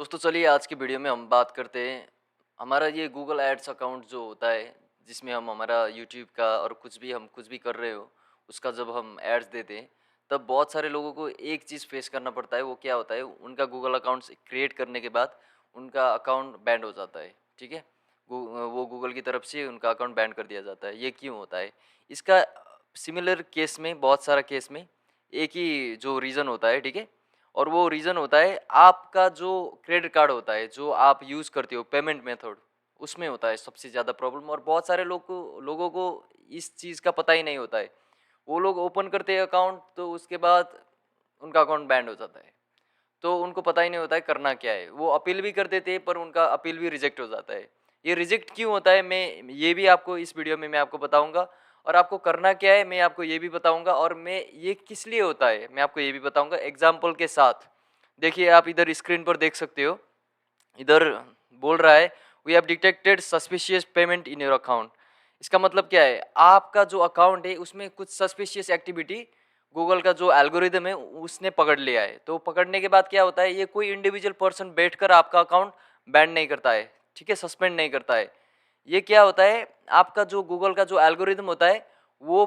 दोस्तों चलिए आज की वीडियो में हम बात करते हैं हमारा ये गूगल एड्स अकाउंट जो होता है जिसमें हम हमारा यूट्यूब का और कुछ भी कर रहे हो उसका जब हम एड्स देते हैं तब बहुत सारे लोगों को एक चीज़ फेस करना पड़ता है। वो क्या होता है, उनका गूगल अकाउंट क्रिएट करने के बाद उनका अकाउंट बैंड हो जाता है। ठीक है, वो गूगल की तरफ से उनका अकाउंट बैंड कर दिया जाता है। ये क्यों होता है? इसका सिमिलर केस में, बहुत सारा केस में एक ही जो रीज़न होता है। ठीक है, और वो रीज़न होता है आपका जो क्रेडिट कार्ड होता है जो आप यूज़ करते हो पेमेंट मेथड, उसमें होता है सबसे ज़्यादा प्रॉब्लम। और बहुत सारे लोगों को इस चीज़ का पता ही नहीं होता है। वो लोग ओपन करते हैं अकाउंट तो उसके बाद उनका अकाउंट बैंड हो जाता है। तो उनको पता ही नहीं होता है करना क्या है। वो अपील भी कर देते हैं पर उनका अपील भी रिजेक्ट हो जाता है। ये रिजेक्ट क्यों होता है, मैं ये भी आपको इस वीडियो में मैं आपको बताऊंगा। और आपको करना क्या है मैं आपको ये भी बताऊंगा। और मैं ये किस लिए होता है मैं आपको ये भी बताऊंगा एग्जाम्पल के साथ। देखिए आप इधर स्क्रीन पर देख सकते हो, इधर बोल रहा है we have detected suspicious payment in your account. इसका मतलब क्या है, आपका जो अकाउंट है उसमें कुछ सस्पिशियस एक्टिविटी गूगल का जो एल्गोरिदम है उसने पकड़ लिया है। तो पकड़ने के बाद क्या होता है, ये कोई इंडिविजुअल पर्सन बैठकर आपका अकाउंट बैन नहीं करता है। ठीक है, सस्पेंड नहीं करता है। ये क्या होता है, आपका जो गूगल का जो एल्गोरिदम होता है वो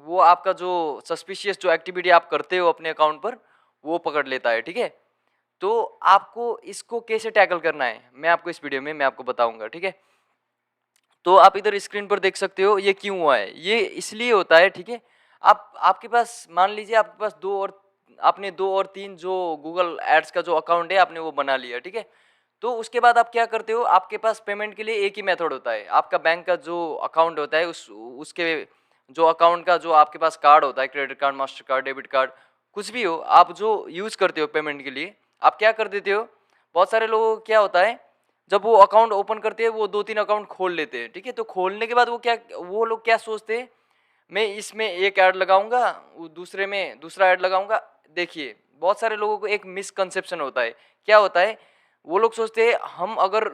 वो आपका जो सस्पिशियस जो एक्टिविटी आप करते हो अपने अकाउंट पर वो पकड़ लेता है। ठीक है, तो आपको इसको कैसे टैकल करना है मैं आपको इस वीडियो में मैं आपको बताऊंगा। ठीक है, तो आप इधर स्क्रीन पर देख सकते हो ये क्यों हुआ है। ये इसलिए होता है, ठीक है, आपके पास मान लीजिए आपके पास आपने दो और तीन जो गूगल एड्स का जो अकाउंट है आपने वो बना लिया। ठीक है, तो उसके बाद आप क्या करते हो, आपके पास पेमेंट के लिए एक ही मेथड होता है। आपका बैंक का जो अकाउंट होता है उसके जो अकाउंट का जो आपके पास कार्ड होता है, credit card, master card, debit card, कुछ भी हो आप जो यूज़ करते हो पेमेंट के लिए, आप क्या कर देते हो। बहुत सारे लोगों को क्या होता है, जब वो अकाउंट ओपन करते हैं वो दो तीन अकाउंट खोल लेते हैं। ठीक है, तो खोलने के बाद वो लोग क्या सोचते हैं, मैं इसमें एक ऐड लगाऊंगा, दूसरे में दूसरा ऐड लगाऊंगा। देखिए बहुत सारे लोगों को एक मिसकंसेप्शन होता है। क्या होता है, वो लोग सोचते हैं हम अगर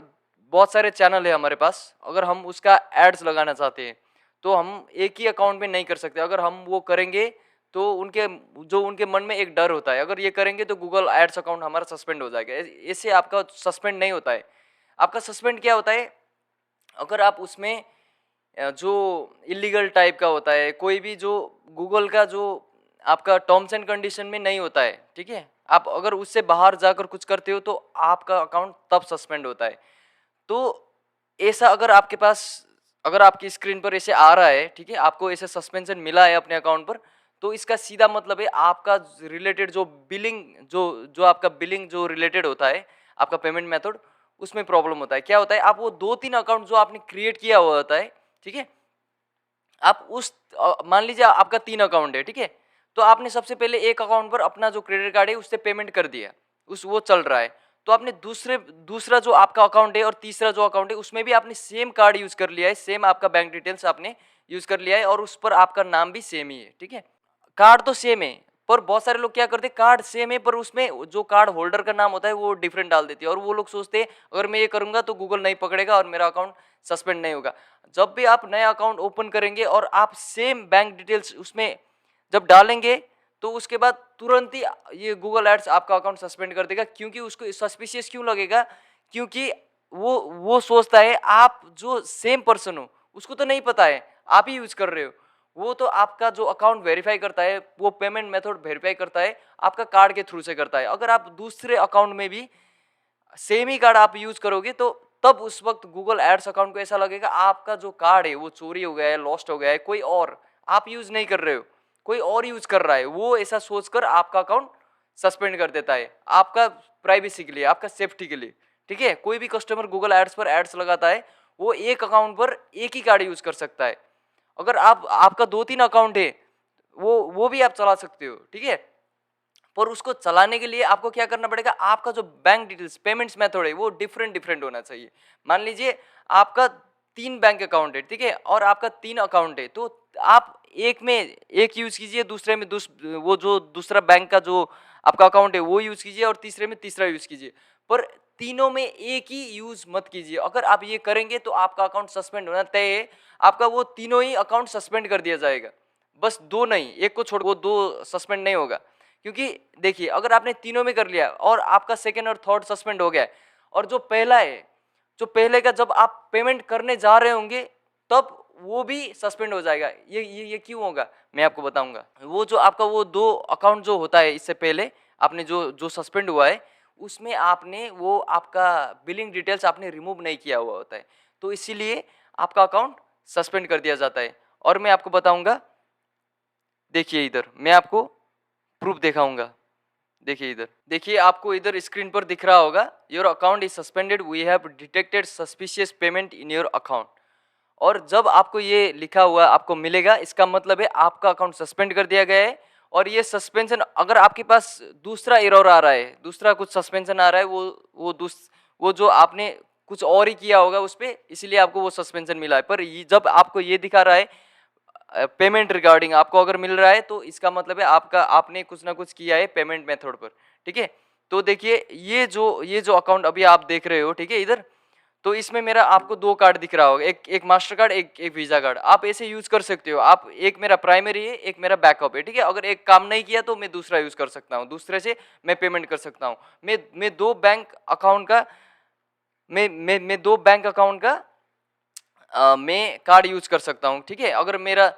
बहुत सारे चैनल है हमारे पास, अगर हम उसका एड्स लगाना चाहते हैं तो हम एक ही अकाउंट में नहीं कर सकते। अगर हम वो करेंगे तो उनके मन में एक डर होता है, अगर ये करेंगे तो गूगल एड्स अकाउंट हमारा सस्पेंड हो जाएगा। इससे आपका सस्पेंड नहीं होता है। आपका सस्पेंड क्या होता है, अगर आप उसमें जो इलीगल टाइप का होता है, कोई भी जो गूगल का जो आपका टर्म्स एंड कंडीशन में नहीं होता है। ठीक है, आप अगर उससे बाहर जाकर कुछ करते हो तो आपका अकाउंट तब सस्पेंड होता है। तो ऐसा अगर आपकी स्क्रीन पर ऐसे आ रहा है, ठीक है, आपको ऐसे सस्पेंशन मिला है अपने अकाउंट पर, तो इसका सीधा मतलब है आपका रिलेटेड जो बिलिंग जो जो आपका बिलिंग जो रिलेटेड होता है आपका पेमेंट मेथड, उसमें प्रॉब्लम होता है। क्या होता है, आप वो दो तीन अकाउंट जो आपने क्रिएट किया हुआ होता है, ठीक है, आप मान लीजिए आपका तीन अकाउंट है। ठीक है, तो आपने सबसे पहले एक अकाउंट पर अपना जो क्रेडिट कार्ड है उससे पेमेंट कर दिया, वो चल रहा है। तो आपने दूसरा जो आपका अकाउंट है और तीसरा जो अकाउंट है उसमें भी आपने सेम कार्ड यूज कर लिया है, सेम आपका बैंक डिटेल्स आपने यूज कर लिया है और उस पर आपका नाम भी सेम ही है। ठीक है, कार्ड तो सेम है, पर बहुत सारे लोग क्या करते हैं, कार्ड सेम है पर उसमें जो कार्ड होल्डर का नाम होता है वो डिफरेंट डाल देते हैं। और वो लोग सोचते हैं अगर मैं ये करूंगा तो गूगल नहीं पकड़ेगा और मेरा अकाउंट सस्पेंड नहीं होगा। जब भी आप नया अकाउंट ओपन करेंगे और आप सेम बैंक डिटेल्स उसमें जब डालेंगे तो उसके बाद तुरंत ही ये गूगल एड्स आपका अकाउंट सस्पेंड कर देगा। क्योंकि उसको सस्पिशियस क्यों लगेगा, क्योंकि वो सोचता है आप जो सेम पर्सन हो, उसको तो नहीं पता है आप ही यूज कर रहे हो। वो तो आपका जो अकाउंट वेरीफाई करता है, वो पेमेंट मेथड वेरीफाई करता है आपका कार्ड के थ्रू से करता है। अगर आप दूसरे अकाउंट में भी सेम ही कार्ड आप यूज करोगे तो तब उस वक्त गूगल एड्स अकाउंट को ऐसा लगेगा आपका जो कार्ड है वो चोरी हो गया है, लॉस्ट हो गया है, कोई और आप यूज नहीं कर रहे हो, कोई और यूज कर रहा है। वो ऐसा सोचकर आपका अकाउंट सस्पेंड कर देता है, आपका प्राइवेसी के लिए, आपका सेफ्टी के लिए। ठीक है, कोई भी कस्टमर गूगल एड्स पर एड्स लगाता है वो एक अकाउंट पर एक ही कार्ड यूज कर सकता है। अगर आपका दो तीन अकाउंट है वो भी आप चला सकते हो। ठीक है, पर उसको चलाने के लिए आपको क्या करना पड़ेगा, आपका जो बैंक डिटेल्स पेमेंट्स मेथड है वो डिफरेंट डिफरेंट होना चाहिए। मान लीजिए आपका तीन बैंक अकाउंट है, ठीक है, और आपका तीन अकाउंट है, तो आप एक में एक यूज कीजिए, दूसरे में वो जो दूसरा बैंक का जो आपका अकाउंट है वो यूज कीजिए और तीसरे में तीसरा यूज कीजिए। पर तीनों में एक ही यूज मत कीजिए। अगर आप ये करेंगे तो आपका अकाउंट सस्पेंड होना तय है। आपका वो तीनों ही अकाउंट सस्पेंड कर दिया जाएगा, बस दो नहीं, एक को छोड़ वो दो सस्पेंड नहीं होगा। क्योंकि देखिए अगर आपने तीनों में कर लिया और आपका सेकेंड और थर्ड सस्पेंड हो गया है, और जो पहला है, जो पहले का जब आप पेमेंट करने जा रहे होंगे तब वो भी सस्पेंड हो जाएगा। ये क्यों होगा मैं आपको बताऊंगा। वो जो आपका वो दो अकाउंट जो होता है, इससे पहले आपने जो जो सस्पेंड हुआ है उसमें आपने वो आपका बिलिंग डिटेल्स आपने रिमूव नहीं किया हुआ होता है, तो इसीलिए आपका अकाउंट सस्पेंड कर दिया जाता है। और मैं आपको बताऊंगा, देखिए इधर मैं आपको प्रूफ दिखाऊंगा। देखिए इधर, देखिए आपको इधर स्क्रीन पर दिख रहा होगा, your account is suspended, we have detected suspicious payment in your account. और जब आपको ये लिखा हुआ आपको मिलेगा, इसका मतलब है आपका अकाउंट सस्पेंड कर दिया गया है। और ये सस्पेंशन, अगर आपके पास दूसरा एरर आ रहा है, दूसरा कुछ सस्पेंशन आ रहा है, वो जो आपने कुछ और ही किया होगा उस पर, इसलिए आपको वो सस्पेंशन मिला है। पर जब आपको ये दिखा रहा है पेमेंट रिगार्डिंग आपको अगर मिल रहा है, तो इसका मतलब है आपका आपने कुछ ना कुछ किया है पेमेंट मेथड पर, ठीक है। तो देखिए ये जो अकाउंट अभी आप देख रहे हो, ठीक है, इधर तो इसमें मेरा आपको दो कार्ड दिख रहा होगा, एक मास्टर कार्ड, एक वीजा कार्ड। आप ऐसे यूज कर सकते हो, आप एक मेरा प्राइमरी है, एक मेरा बैकअप है, ठीक है। अगर एक काम नहीं किया तो मैं दूसरा यूज कर सकता हूँ, दूसरे से मैं पेमेंट कर सकता हूँ। मैं दो बैंक अकाउंट का मैं दो बैंक अकाउंट का मैं कार्ड यूज कर सकता हूँ, ठीक है। अगर मेरा,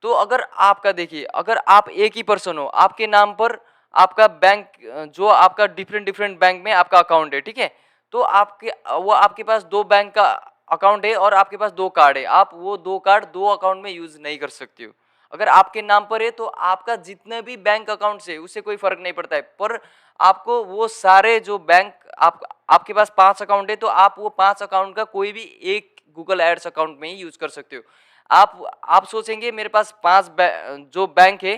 तो अगर आपका देखिए, अगर आप एक ही पर्सन हो, आपके नाम पर आपका बैंक जो आपका डिफरेंट डिफरेंट बैंक में आपका अकाउंट है, ठीक है, तो आपके पास दो बैंक का अकाउंट है और आपके पास दो कार्ड है, आप वो दो कार्ड दो अकाउंट में यूज नहीं कर सकते हो। अगर आपके नाम पर है तो आपका जितने भी बैंक अकाउंट है उससे कोई फर्क नहीं पड़ता है, पर आपको वो सारे जो बैंक आपके पास 5 अकाउंट है, तो आप वो 5 अकाउंट का कोई भी एक गूगल एड्स अकाउंट में ही यूज कर सकते हो। आप सोचेंगे मेरे पास जो बैंक है,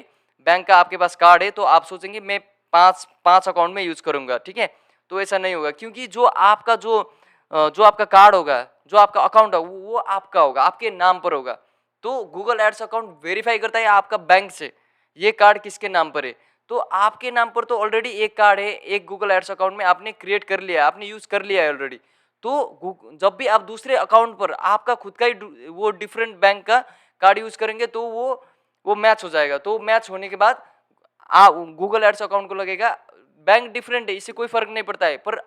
बैंक का आपके पास कार्ड है, तो आप सोचेंगे मैं पांच अकाउंट में यूज करूंगा, ठीक है। तो ऐसा नहीं होगा, क्योंकि जो आपका कार्ड होगा, जो आपका अकाउंट है, वो आपका होगा, आपके नाम पर होगा। तो गूगल एड्स अकाउंट वेरीफाई करता है आपका बैंक से ये कार्ड किसके नाम पर है। तो आपके नाम पर तो ऑलरेडी एक कार्ड है, एक गूगल एड्स अकाउंट में आपने क्रिएट कर लिया, आपने यूज कर लिया है ऑलरेडी। तो जब भी आप दूसरे अकाउंट पर आपका खुद का ही वो डिफरेंट बैंक का कार्ड यूज करेंगे, तो वो मैच हो जाएगा। तो मैच होने के बाद गूगल एड्स अकाउंट को लगेगा बैंक डिफरेंट है, इससे कोई फर्क नहीं पड़ता है, पर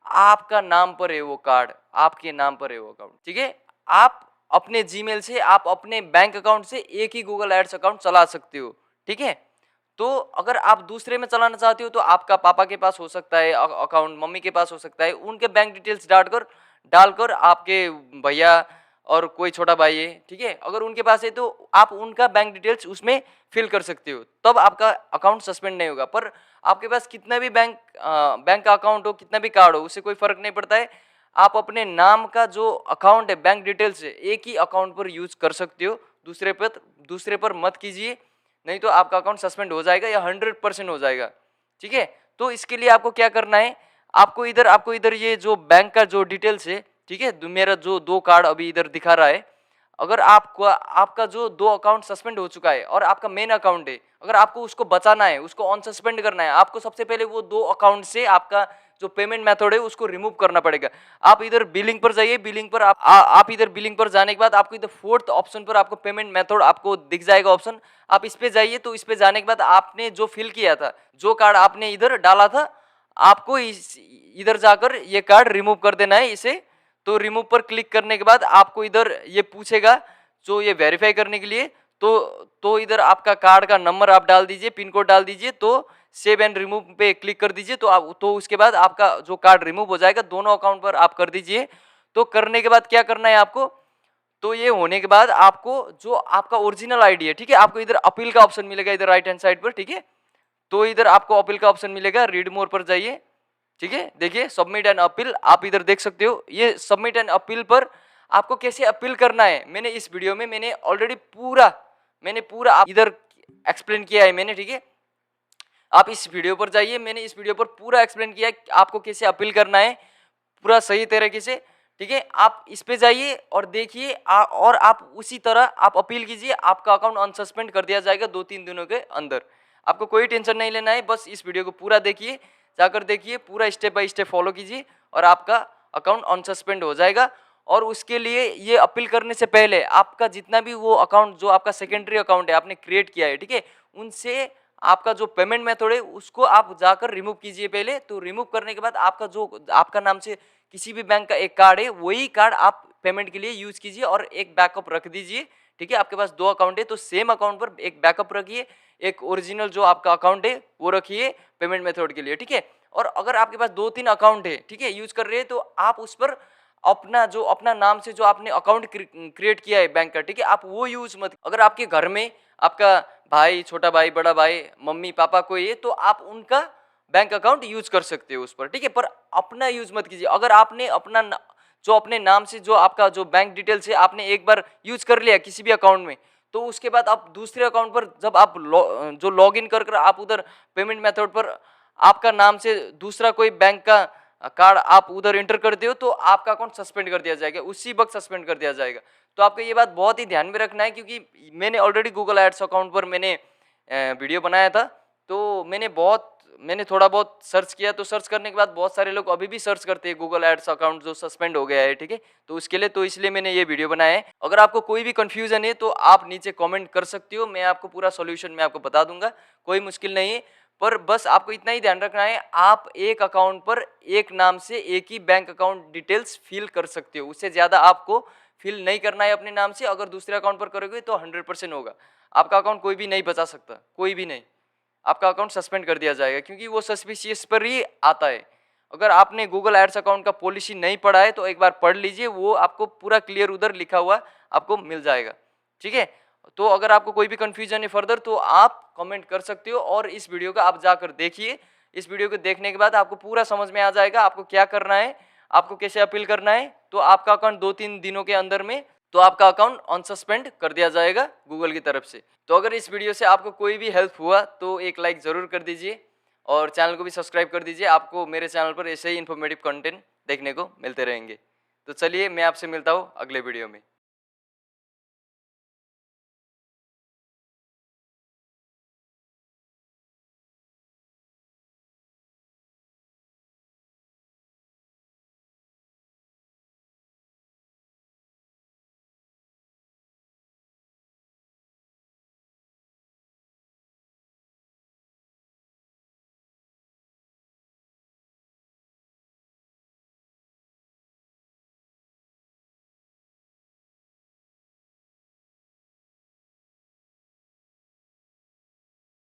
आपका नाम पर है वो कार्ड, आपके नाम पर है वो अकाउंट, ठीक है। आप अपने जीमेल से, आप अपने बैंक अकाउंट से एक ही गूगल एड्स अकाउंट चला सकते हो, ठीक है। तो अगर आप दूसरे में चलाना चाहते हो तो आपका पापा के पास हो सकता है अकाउंट, मम्मी के पास हो सकता है, उनके बैंक डिटेल्स डालकर आपके भैया और कोई छोटा भाई है, ठीक है, अगर उनके पास है तो आप उनका बैंक डिटेल्स उसमें फिल कर सकते हो, तब आपका अकाउंट सस्पेंड नहीं होगा। पर आपके पास कितना भी बैंक का अकाउंट हो, कितना भी कार्ड हो, उससे कोई फर्क नहीं पड़ता है। आप अपने नाम का जो अकाउंट है, बैंक डिटेल्स है, एक ही अकाउंट पर यूज कर सकते हो, दूसरे पर मत कीजिए, नहीं तो आपका अकाउंट सस्पेंड हो जाएगा या 100% हो जाएगा, ठीक है। तो इसके लिए आपको क्या करना है, आपको इधर ये जो बैंक का जो डिटेल्स है, ठीक है, मेरा जो दो कार्ड अभी इधर दिखा रहा है, अगर आपका जो दो अकाउंट सस्पेंड हो चुका है और आपका मेन अकाउंट है, अगर आपको उसको बचाना है, उसको अनसस्पेंड करना है, आपको सबसे पहले वो दो अकाउंट से आपका जो पेमेंट मेथड है उसको रिमूव करना पड़ेगा। आप इधर बिलिंग पर जाइए, बिलिंग पर आप इधर बिलिंग पर जाने के बाद आपको इधर फोर्थ ऑप्शन पर आपको पेमेंट मेथड आपको दिख जाएगा ऑप्शन, आप इस पे जाइए। तो इस पे जाने के बाद आपने जो फिल किया था, जो कार्ड आपने इधर डाला था, आपको इधर जाकर ये कार्ड रिमूव कर देना है इसे। तो रिमूव पर क्लिक करने के बाद आपको इधर ये पूछेगा जो ये वेरीफाई करने के लिए, तो इधर आपका कार्ड का नंबर आप डाल दीजिए, पिन कोड डाल दीजिए, तो सेव एंड रिमूव पे क्लिक कर दीजिए। तो उसके बाद आपका जो कार्ड रिमूव हो जाएगा, दोनों अकाउंट पर आप कर दीजिए। तो करने के बाद क्या करना है आपको, तो ये होने के बाद आपको जो आपका ओरिजिनल आईडी है, ठीक है, आपको इधर अपील का ऑप्शन मिलेगा इधर राइट हैंड साइड पर, ठीक है। तो इधर आपको अपील का ऑप्शन मिलेगा, रीड मोर पर जाइए, ठीक है। देखिए सबमिट एंड अपील, आप इधर देख सकते हो, ये सबमिट एंड अपील पर आपको कैसे अपील करना है, मैंने इस वीडियो में मैंने ऑलरेडी पूरा इधर एक्सप्लेन किया है मैंने, ठीक है। आप इस वीडियो पर जाइए, मैंने इस वीडियो पर पूरा एक्सप्लेन किया है आपको कैसे अपील करना है पूरा सही तरीके से, ठीक है। आप इस पे जाइए और देखिए, और आप उसी तरह आप अपील कीजिए, आपका अकाउंट अनसस्पेंड कर दिया जाएगा 2-3 दिनों के अंदर। आपको कोई टेंशन नहीं लेना है, बस इस वीडियो को पूरा देखिए, जाकर देखिए, पूरा स्टेप बाय स्टेप फॉलो कीजिए और आपका अकाउंट अनसस्पेंड हो जाएगा। और उसके लिए ये अपील करने से पहले आपका जितना भी वो अकाउंट जो आपका सेकेंडरी अकाउंट है आपने क्रिएट किया है, ठीक है, उनसे आपका जो पेमेंट मेथड है उसको आप जाकर रिमूव कीजिए पहले। तो रिमूव करने के बाद आपका जो आपका नाम से किसी भी बैंक का एक कार्ड है, वही कार्ड आप पेमेंट के लिए यूज कीजिए और एक बैकअप रख दीजिए। ठीक है, आपके पास 2 अकाउंट है तो सेम अकाउंट पर एक बैकअप रखिए, एक ओरिजिनल जो आपका अकाउंट है वो रखिए पेमेंट मेथड के लिए। ठीक है, और अगर आपके पास 2-3 अकाउंट है, ठीक है, यूज कर रहे हैं, तो आप उस पर अपना नाम से जो आपने अकाउंट क्रिएट किया है बैंक का, ठीक है, आप वो यूज मत। अगर आपके घर में आपका भाई, छोटा भाई, बड़ा भाई, मम्मी पापा कोई है तो आप उनका बैंक अकाउंट यूज कर सकते हो उस पर। ठीक है, पर अपना यूज मत कीजिए। अगर आपने जो अपने नाम से जो आपका जो बैंक डिटेल्स है आपने एक बार यूज कर लिया किसी भी अकाउंट में, तो उसके बाद आप दूसरे अकाउंट पर जब आप जो लॉग इन कर आप उधर पेमेंट मेथड पर आपका नाम से दूसरा कोई बैंक का कार्ड आप उधर एंटर करते हो तो आपका अकाउंट सस्पेंड कर दिया जाएगा, उसी वक्त सस्पेंड कर दिया जाएगा। तो आपको ये बात बहुत ही ध्यान में रखना है, क्योंकि मैंने ऑलरेडी गूगल एड्स अकाउंट पर मैंने वीडियो बनाया था। तो मैंने थोड़ा बहुत सर्च किया, तो सर्च करने के बाद बहुत सारे लोग अभी भी सर्च करते हैं गूगल एड्स अकाउंट जो सस्पेंड हो गया है। ठीक है, तो उसके लिए, तो इसलिए मैंने ये वीडियो बनाया है। अगर आपको कोई भी कंफ्यूजन है तो आप नीचे कमेंट कर सकते हो, मैं आपको पूरा सॉल्यूशन मैं आपको बता दूंगा, कोई मुश्किल नहीं है। पर बस आपको इतना ही ध्यान रखना है, आप एक अकाउंट पर एक नाम से एक ही बैंक अकाउंट डिटेल्स फिल कर सकते हो, उससे ज़्यादा आपको फिल नहीं करना है अपने नाम से। अगर दूसरे अकाउंट पर करोगे तो 100% होगा, आपका अकाउंट कोई भी नहीं बचा सकता, कोई भी नहीं, आपका अकाउंट सस्पेंड कर दिया जाएगा, क्योंकि वो सस्पिशियस पर ही आता है। अगर आपने गूगल एड्स अकाउंट का पॉलिसी नहीं पढ़ा है तो एक बार पढ़ लीजिए, वो आपको पूरा क्लियर उधर लिखा हुआ आपको मिल जाएगा। ठीक है, तो अगर आपको कोई भी कंफ्यूजन है फर्दर तो आप कमेंट कर सकते हो, और इस वीडियो का आप जाकर देखिए। इस वीडियो को देखने के बाद आपको पूरा समझ में आ जाएगा आपको क्या करना है, आपको कैसे अपील करना है। तो आपका अकाउंट 2-3 दिनों के अंदर में तो आपका अकाउंट अनसस्पेंड कर दिया जाएगा गूगल की तरफ से। तो अगर इस वीडियो से आपको कोई भी हेल्प हुआ तो एक लाइक ज़रूर कर दीजिए और चैनल को भी सब्सक्राइब कर दीजिए। आपको मेरे चैनल पर ऐसे ही इन्फॉर्मेटिव कंटेंट देखने को मिलते रहेंगे। तो चलिए, मैं आपसे मिलता हूँ अगले वीडियो में।